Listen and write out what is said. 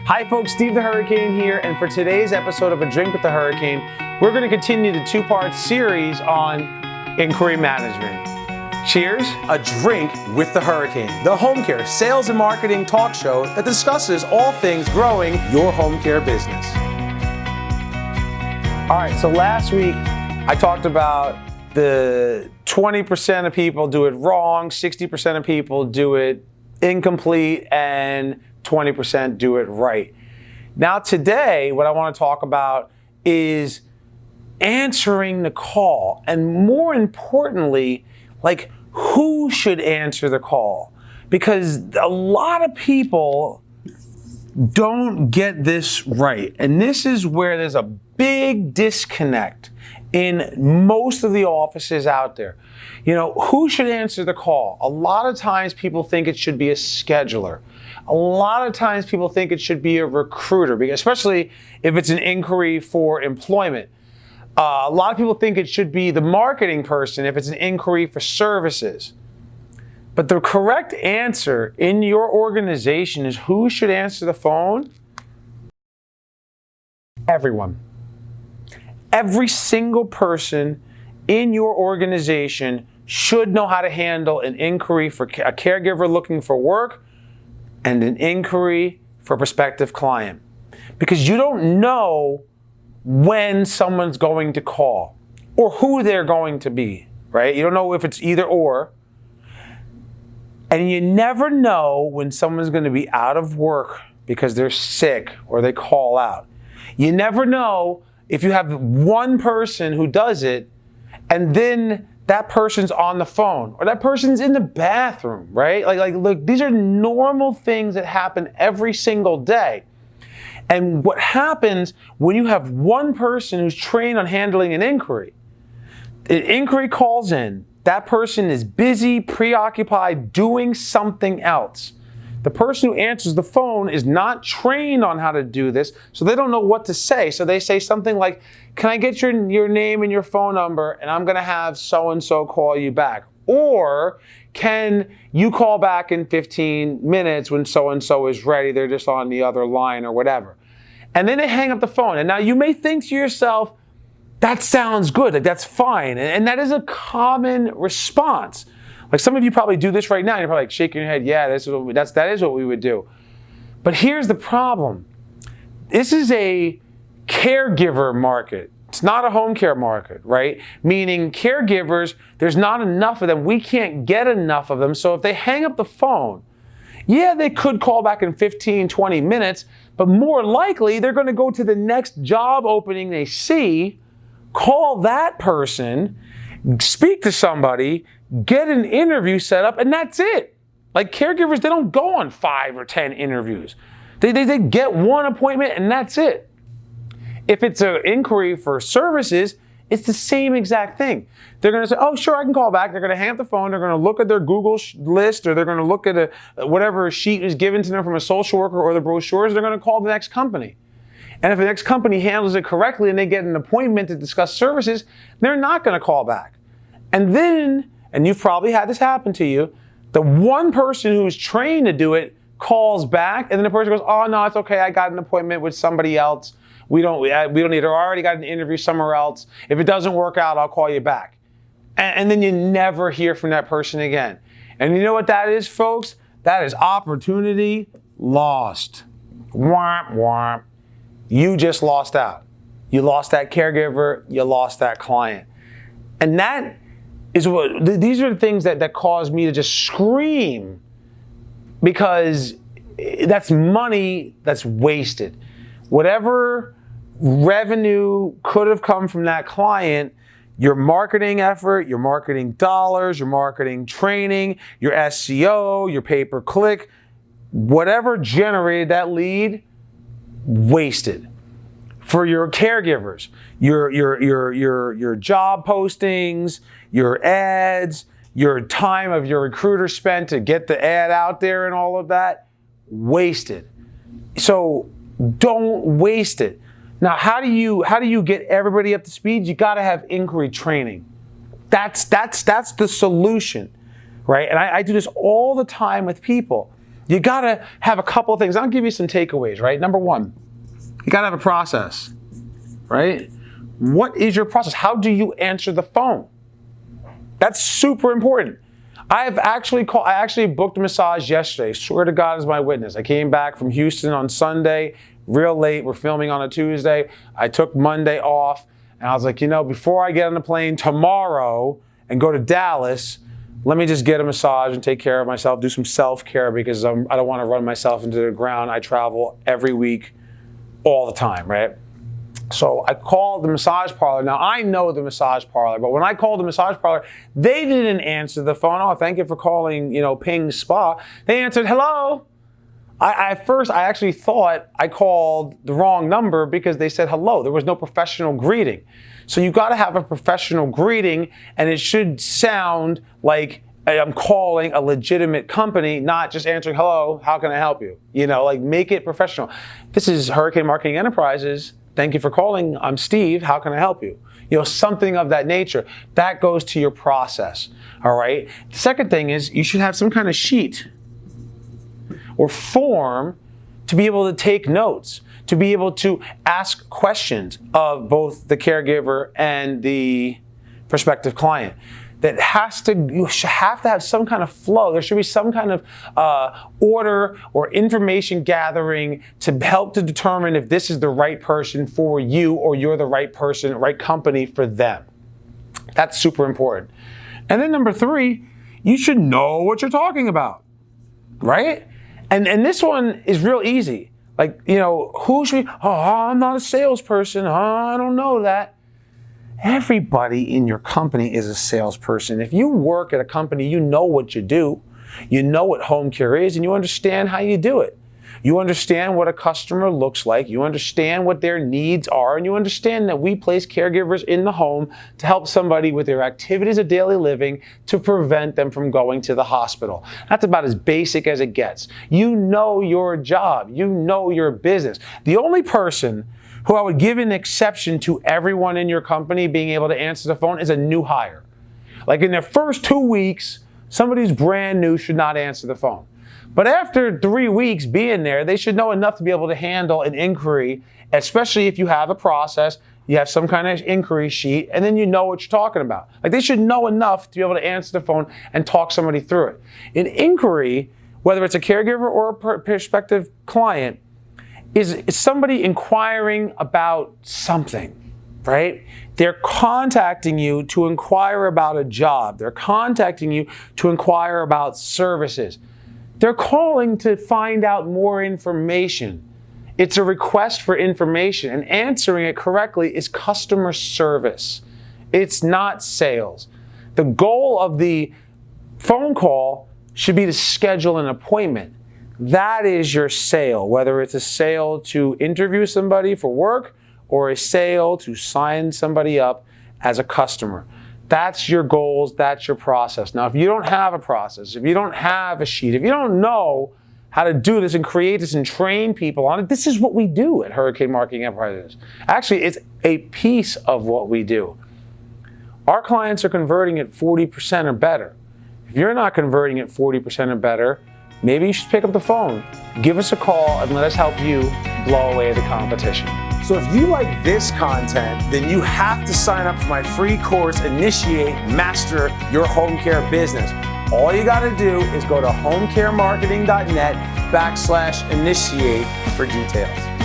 Hi folks, Steve the Hurricane here, and for today's episode of A Drink with the Hurricane, we're going to continue the two-part series on inquiry management. Cheers. A Drink with the Hurricane, the home care sales and marketing talk show that discusses all things growing your home care business. All right, so last week I talked about the 20% of people do it wrong, 60% of people do it incomplete, and 20% do it right. Now today, what I want to talk about is answering the call, and more importantly, like who should answer the call. Because a lot of people don't get this right, and this is where there's a big disconnect in most of the offices out there. You know, who should answer the call? A lot of times people think it should be a scheduler. A lot of times people think it should be a recruiter, because especially if it's an inquiry for employment. A lot of people think it should be the marketing person if it's an inquiry for services. But the correct answer in your organization is who should answer the phone? Everyone. Every single person in your organization should know how to handle an inquiry for a caregiver looking for work and an inquiry for a prospective client. Because you don't know when someone's going to call or who they're going to be, right? You don't know if it's either or. And you never know when someone's going to be out of work because they're sick or they call out. You never know if you have one person who does it and then that person's on the phone or that person's in the bathroom, right? Like, look, these are normal things that happen every single day. And what happens when you have one person who's trained on handling an inquiry calls in, that person is busy, preoccupied, doing something else. The person who answers the phone is not trained on how to do this, so they don't know what to say. So they say something like, can I get your name and your phone number, and I'm going to have so-and-so call you back? Or can you call back in 15 minutes when so-and-so is ready? They're just on the other line or whatever. And then they hang up the phone. And now you may think to yourself, that sounds good, like that's fine. And that is a common response. Like some of you probably do this right now. You're probably like shaking your head, yeah, that is what we would do. But here's the problem. This is a caregiver market. It's not a home care market, right? Meaning caregivers, there's not enough of them. We can't get enough of them. So if they hang up the phone, yeah, they could call back in 15, 20 minutes, but more likely they're going to go to the next job opening they see, call that person, speak to somebody, get an interview set up, and that's it. Like caregivers, they don't go on 5 or 10 interviews. They get one appointment and that's it. If it's an inquiry for services, it's the same exact thing. They're going to say, oh, sure, I can call back. They're going to hang up the phone. They're going to look at their Google list, or they're going to look at whatever sheet is given to them from a social worker or the brochures. They're going to call the next company. And if the next company handles it correctly and they get an appointment to discuss services, they're not going to call back. And then, and you've probably had this happen to you, the one person who is trained to do it calls back, and then the person goes, oh, no, it's okay. I got an appointment with somebody else. We don't need it. I already got an interview somewhere else. If it doesn't work out, I'll call you back. And then you never hear from that person again. And you know what that is, folks? That is opportunity lost. Womp, womp. You just lost out. You lost that caregiver. You lost that client. And that is what, these are the things that cause me to just scream, because that's money that's wasted. Whatever revenue could have come from that client, your marketing effort, your marketing dollars, your marketing training, your SEO, your pay-per-click, whatever generated that lead, wasted. For your caregivers, your job postings, your ads, your time of your recruiter spent to get the ad out there and all of that, wasted. So don't waste it. Now, how do you get everybody up to speed? You got to have inquiry training. That's the solution, right? And I do this all the time with people. you gotta have a couple of things. I'll give you some takeaways, right? Number one, you gotta have a process, right? What is your process? How do you answer the phone? That's super important. I actually booked a massage yesterday. Swear to God is my witness. I came back from Houston on Sunday, real late. We're filming on a Tuesday. I took Monday off, and I was like, before I get on the plane tomorrow and go to Dallas, let me just get a massage and take care of myself, do some self-care, because I don't want to run myself into the ground. I travel every week, all the time, right? So I called the massage parlor. Now, I know the massage parlor, but when I called the massage parlor, they didn't answer the phone. Oh, thank you for calling, Ping Spa. They answered, hello. At first, I actually thought I called the wrong number because they said hello. There was no professional greeting. So you got to have a professional greeting, and it should sound like I'm calling a legitimate company, not just answering, hello, how can I help you? Make it professional. This is Hurricane Marketing Enterprises. Thank you for calling. I'm Steve. How can I help you? Something of that nature. That goes to your process, all right? The second thing is you should have some kind of sheet or form to be able to take notes, to be able to ask questions of both the caregiver and the prospective client. You have to have some kind of flow. There should be some kind of order or information gathering to help to determine if this is the right person for you or you're the right person, right company for them. That's super important. And then number three, you should know what you're talking about, right? And this one is real easy. Who should we, I'm not a salesperson. I don't know that. Everybody in your company is a salesperson. If you work at a company, you know what you do. You know what home care is, and you understand how you do it. You understand what a customer looks like. You understand what their needs are, and you understand that we place caregivers in the home to help somebody with their activities of daily living to prevent them from going to the hospital. That's about as basic as it gets. You know your job. You know your business. The only person who I would give an exception to everyone in your company being able to answer the phone is a new hire. In their first 2 weeks, somebody who's brand new should not answer the phone. But after 3 weeks being there, they should know enough to be able to handle an inquiry, especially if you have a process, you have some kind of inquiry sheet, and then you know what you're talking about. They should know enough to be able to answer the phone and talk somebody through it. An inquiry, whether it's a caregiver or a prospective client, is somebody inquiring about something, right? They're contacting you to inquire about a job. They're contacting you to inquire about services. They're calling to find out more information. It's a request for information, and answering it correctly is customer service. It's not sales. The goal of the phone call should be to schedule an appointment. That is your sale, whether it's a sale to interview somebody for work or a sale to sign somebody up as a customer. That's your goals, that's your process. Now, if you don't have a process, if you don't have a sheet, if you don't know how to do this and create this and train people on it, this is what we do at Hurricane Marketing Enterprises. Actually, it's a piece of what we do. Our clients are converting at 40% or better. If you're not converting at 40% or better, maybe you should pick up the phone, give us a call, and let us help you blow away the competition. So if you like this content, then you have to sign up for my free course, Initiate, Master Your Home Care Business. All you got to do is go to homecaremarketing.net/initiate for details.